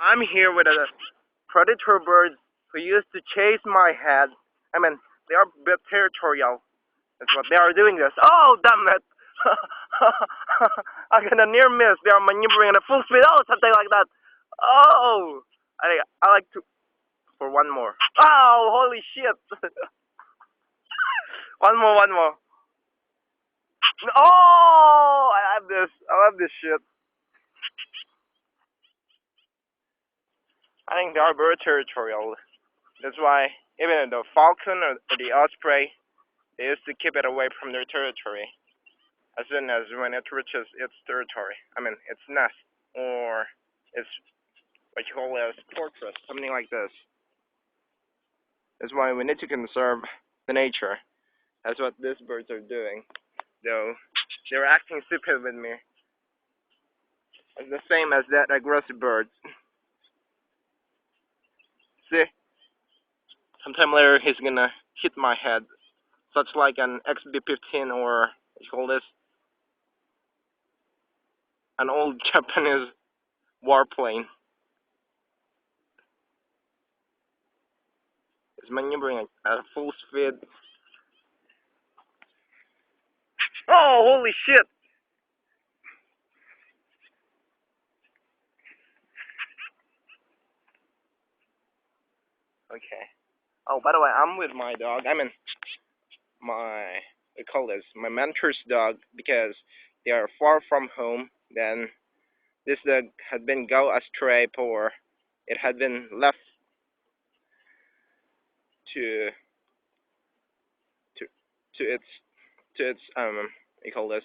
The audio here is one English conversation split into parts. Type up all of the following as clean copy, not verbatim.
I'm here with a predator bird who used to chase my head. I mean, they are a bit territorial. That's what they are doing this. Oh, damn it! I got a near miss. They are maneuvering at full speed. Oh, something like that. Oh, I like to for one more. Oh, holy shit! One more. Oh, I love this. I love this shit. I think they are very territorial. That's why even the falcon or the osprey, they used to keep it away from their territory as soon as when it reaches its territory. I mean, its nest or its what you call as fortress, something like this. That's why we need to conserve the nature. That's what these birds are doing. Though they're acting stupid with me. It's the same as that aggressive bird. See, sometime later he's gonna hit my head, such like an XB-15 or what you call this, an old Japanese warplane. It's maneuvering at full speed. Oh, holy shit! Okay. Oh, by the way, I'm with my dog. I mean, I call this my mentor's dog because they are far from home. Then this dog had been go astray, or it had been left to to to its you call this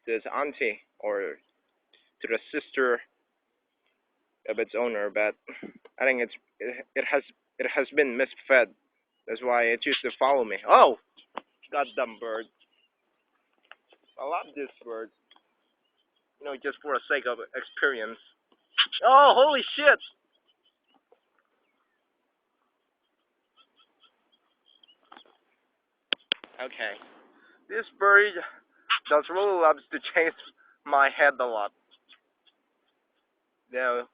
to its auntie or to the sister of its owner. But I think it has been misfed. That's why it used to follow me. Oh, goddamn bird! I love this bird. You know, just for the sake of experience. Oh, holy shit! Okay, this bird does really loves to chase my head a lot. Though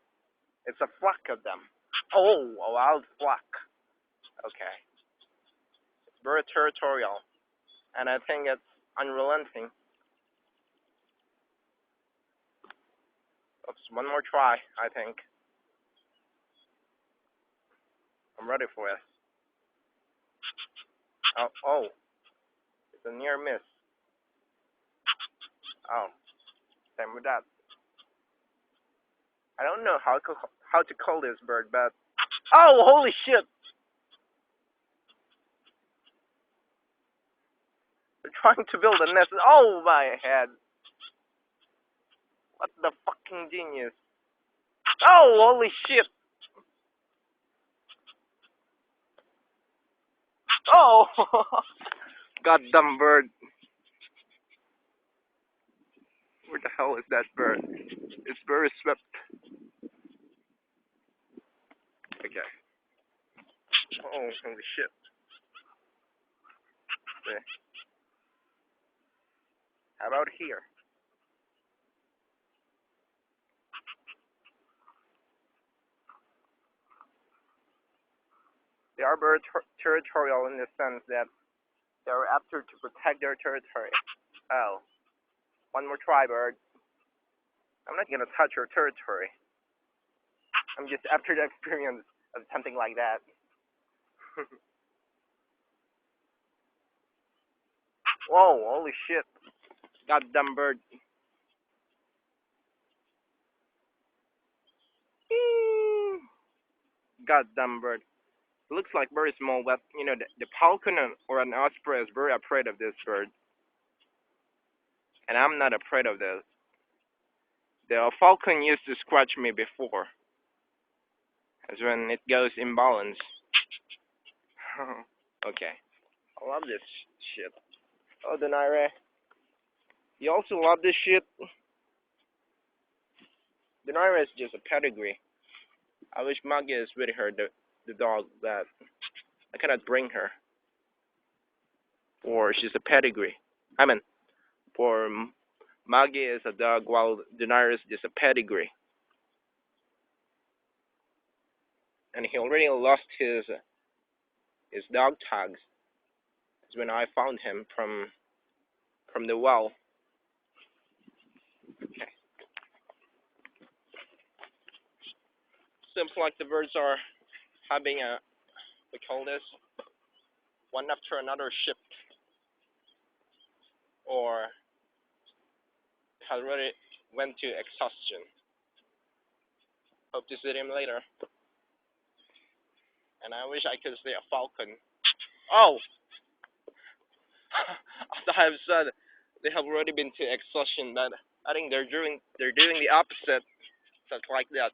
it's a flock of them. Oh, a wild flock. Okay, it's very territorial, and I think it's unrelenting. Oops, one more try. I think I'm ready for it. Oh, it's a near miss. Oh, same with that. I don't know how to call this bird, but oh, holy shit! They're trying to build a nest. Oh my head! What the fucking genius! Oh, holy shit! Oh, goddamn bird! Where the hell is that bird? It's very swept. Okay. Oh, holy shit! Okay. How about here? They are very territorial in the sense that they're after to protect their territory. Oh, one more try, bird. I'm not gonna touch your territory. I'm just after the experience of something like that. Whoa, holy shit. Goddamn bird. Goddamn bird. It looks like very small, but you know, the falcon or an osprey is very afraid of this bird. And I'm not afraid of this. The falcon used to scratch me before, as when it goes imbalance. Okay. I love this shit. Oh, Donaire. You also love this shit? Donaire is just a pedigree. I wish Maggie is with her, the dog, but I cannot bring her. Or she's a pedigree. I mean, for Maggie is a dog, while Donaire is just a pedigree. and he already lost his dog tags. It's when I found him from the well. Okay. Seems like the birds are having a, we call this, one after another shift, or has already went to exhaustion. Hope to see him later. And I wish I could see a falcon. Oh, as I have said, they have already been to exhaustion, but I think they're doing the opposite, just like that.